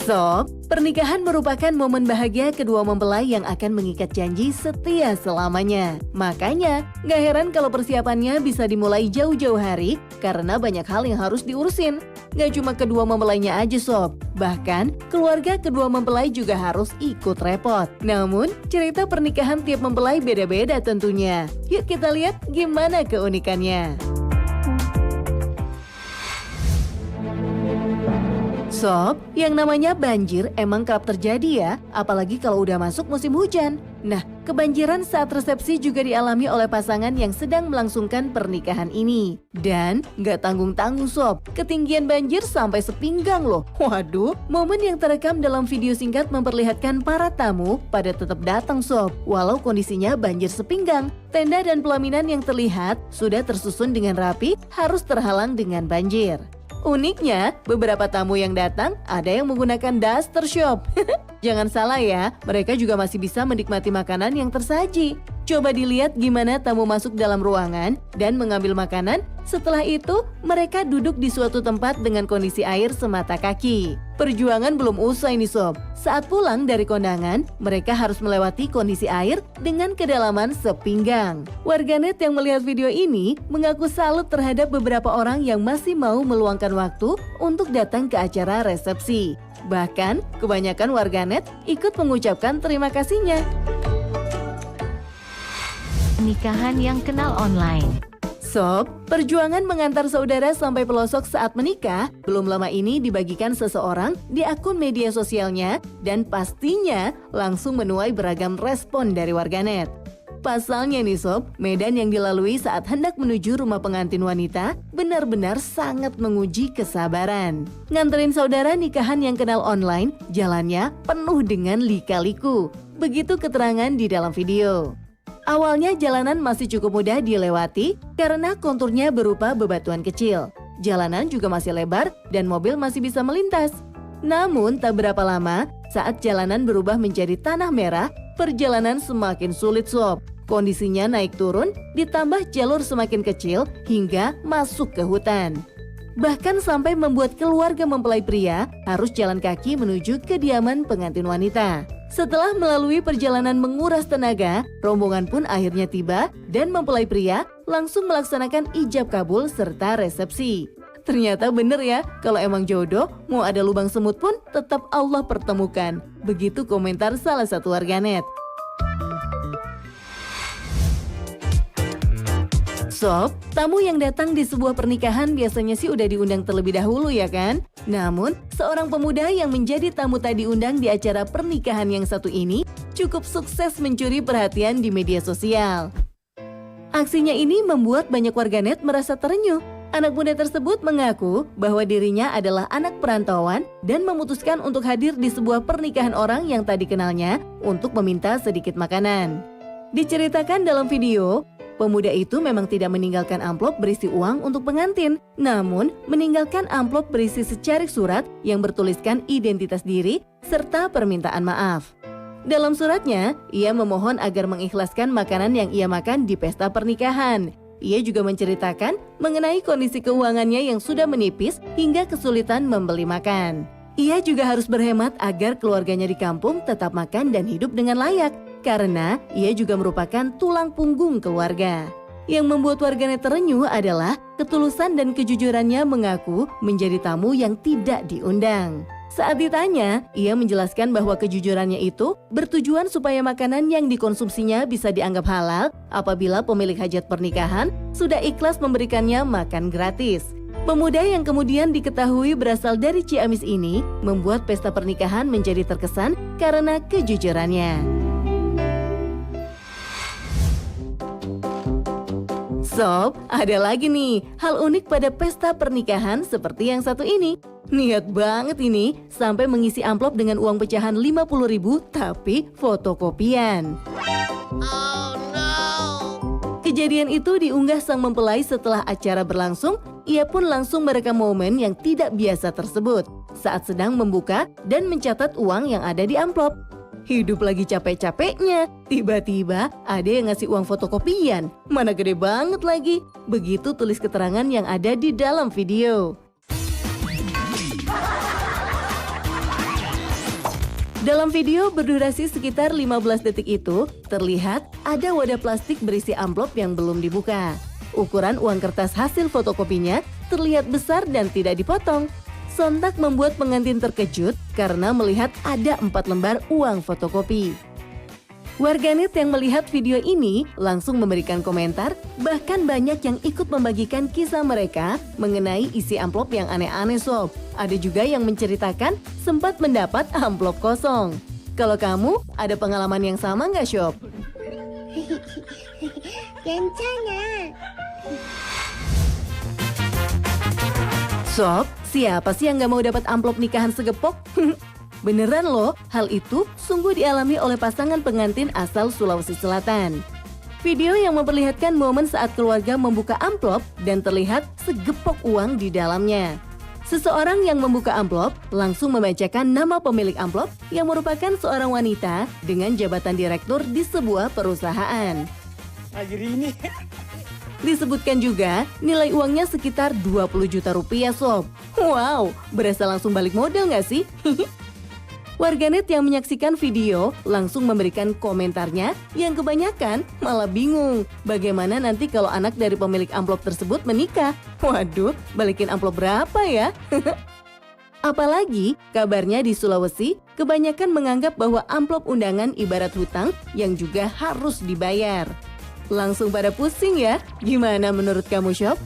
Sob, pernikahan merupakan momen bahagia kedua mempelai yang akan mengikat janji setia selamanya. Makanya, gak heran kalau persiapannya bisa dimulai jauh-jauh hari karena banyak hal yang harus diurusin. Gak cuma kedua mempelainya aja Sob, bahkan keluarga kedua mempelai juga harus ikut repot. Namun, cerita pernikahan tiap mempelai beda-beda tentunya. Yuk kita lihat gimana keunikannya. Sob, yang namanya banjir emang kerap terjadi ya, apalagi kalau udah masuk musim hujan. Nah, kebanjiran saat resepsi juga dialami oleh pasangan yang sedang melangsungkan pernikahan ini. Dan gak tanggung-tanggung Sob, ketinggian banjir sampai sepinggang loh. Waduh, momen yang terekam dalam video singkat memperlihatkan para tamu pada tetap datang Sob, walau kondisinya banjir sepinggang. Tenda dan pelaminan yang terlihat sudah tersusun dengan rapi harus terhalang dengan banjir. Uniknya, beberapa tamu yang datang ada yang menggunakan duster shop. Jangan salah ya, mereka juga masih bisa menikmati makanan yang tersaji. Coba dilihat gimana tamu masuk dalam ruangan dan mengambil makanan. Setelah itu, mereka duduk di suatu tempat dengan kondisi air semata kaki. Perjuangan belum usai nih Sob. Saat pulang dari kondangan, mereka harus melewati kondisi air dengan kedalaman sepinggang. Warganet yang melihat video ini mengaku salut terhadap beberapa orang yang masih mau meluangkan waktu untuk datang ke acara resepsi. Bahkan, kebanyakan warganet ikut mengucapkan terima kasihnya. Pernikahan yang kenal online. Sob, perjuangan mengantar saudara sampai pelosok saat menikah belum lama ini dibagikan seseorang di akun media sosialnya dan pastinya langsung menuai beragam respon dari warganet. Pasalnya nih Sob, medan yang dilalui saat hendak menuju rumah pengantin wanita benar-benar sangat menguji kesabaran. Nganterin saudara nikahan yang kenal online, jalannya penuh dengan lika-liku. Begitu keterangan di dalam video. Awalnya jalanan masih cukup mudah dilewati karena konturnya berupa bebatuan kecil. Jalanan juga masih lebar dan mobil masih bisa melintas. Namun tak berapa lama saat jalanan berubah menjadi tanah merah, perjalanan semakin sulit Sob. Kondisinya naik turun ditambah jalur semakin kecil hingga masuk ke hutan. Bahkan sampai membuat keluarga mempelai pria harus jalan kaki menuju kediaman pengantin wanita. Setelah melalui perjalanan menguras tenaga, rombongan pun akhirnya tiba dan mempelai pria langsung melaksanakan ijab kabul serta resepsi. Ternyata bener ya, kalau emang jodoh, mau ada lubang semut pun tetap Allah pertemukan. Begitu komentar salah satu warganet. Sob, tamu yang datang di sebuah pernikahan biasanya sih udah diundang terlebih dahulu ya kan? Namun, seorang pemuda yang menjadi tamu tak diundang di acara pernikahan yang satu ini cukup sukses mencuri perhatian di media sosial. Aksinya ini membuat banyak warganet merasa terenyuh. Anak muda tersebut mengaku bahwa dirinya adalah anak perantauan dan memutuskan untuk hadir di sebuah pernikahan orang yang tak dikenalnya untuk meminta sedikit makanan. Diceritakan dalam video, pemuda itu memang tidak meninggalkan amplop berisi uang untuk pengantin, namun meninggalkan amplop berisi secarik surat yang bertuliskan identitas diri serta permintaan maaf. Dalam suratnya, ia memohon agar mengikhlaskan makanan yang ia makan di pesta pernikahan. Ia juga menceritakan mengenai kondisi keuangannya yang sudah menipis hingga kesulitan membeli makan. Ia juga harus berhemat agar keluarganya di kampung tetap makan dan hidup dengan layak, karena ia juga merupakan tulang punggung keluarga. Yang membuat warganet terenyuh adalah ketulusan dan kejujurannya mengaku menjadi tamu yang tidak diundang. Saat ditanya, ia menjelaskan bahwa kejujurannya itu bertujuan supaya makanan yang dikonsumsinya bisa dianggap halal apabila pemilik hajat pernikahan sudah ikhlas memberikannya makan gratis. Pemuda yang kemudian diketahui berasal dari Ciamis ini membuat pesta pernikahan menjadi terkesan karena kejujurannya. Sob, ada lagi nih hal unik pada pesta pernikahan seperti yang satu ini. Niat banget ini sampai mengisi amplop dengan uang pecahan 50.000 tapi fotokopian. Oh no. Kejadian itu diunggah sang mempelai setelah acara berlangsung. Ia pun langsung merekam momen yang tidak biasa tersebut saat sedang membuka dan mencatat uang yang ada di amplop. Hidup lagi capek-capeknya, tiba-tiba ada yang ngasih uang fotokopian. Mana gede banget lagi. Begitu tulis keterangan yang ada di dalam video. Dalam video berdurasi sekitar 15 detik itu, terlihat ada wadah plastik berisi amplop yang belum dibuka. Ukuran uang kertas hasil fotokopinya terlihat besar dan tidak dipotong. Sontak membuat pengantin terkejut karena melihat ada 4 lembar uang fotokopi. Warganet yang melihat video ini langsung memberikan komentar, bahkan banyak yang ikut membagikan kisah mereka mengenai isi amplop yang aneh-aneh sob. Ada juga yang menceritakan sempat mendapat amplop kosong. Kalau kamu, ada pengalaman yang sama nggak sob? 괜찮아. Sob, siapa sih yang nggak mau dapat amplop nikahan segepok? Beneran loh, hal itu sungguh dialami oleh pasangan pengantin asal Sulawesi Selatan. Video yang memperlihatkan momen saat keluarga membuka amplop dan terlihat segepok uang di dalamnya. Seseorang yang membuka amplop langsung membacakan nama pemilik amplop yang merupakan seorang wanita dengan jabatan direktur di sebuah perusahaan. Disebutkan juga nilai uangnya sekitar 20 juta rupiah sob. Wow, berasa langsung balik modal nggak sih? Warganet yang menyaksikan video langsung memberikan komentarnya yang kebanyakan malah bingung bagaimana nanti kalau anak dari pemilik amplop tersebut menikah. Waduh, balikin amplop berapa ya? Apalagi kabarnya di Sulawesi kebanyakan menganggap bahwa amplop undangan ibarat hutang yang juga harus dibayar. Langsung pada pusing ya? Gimana menurut kamu, Sob?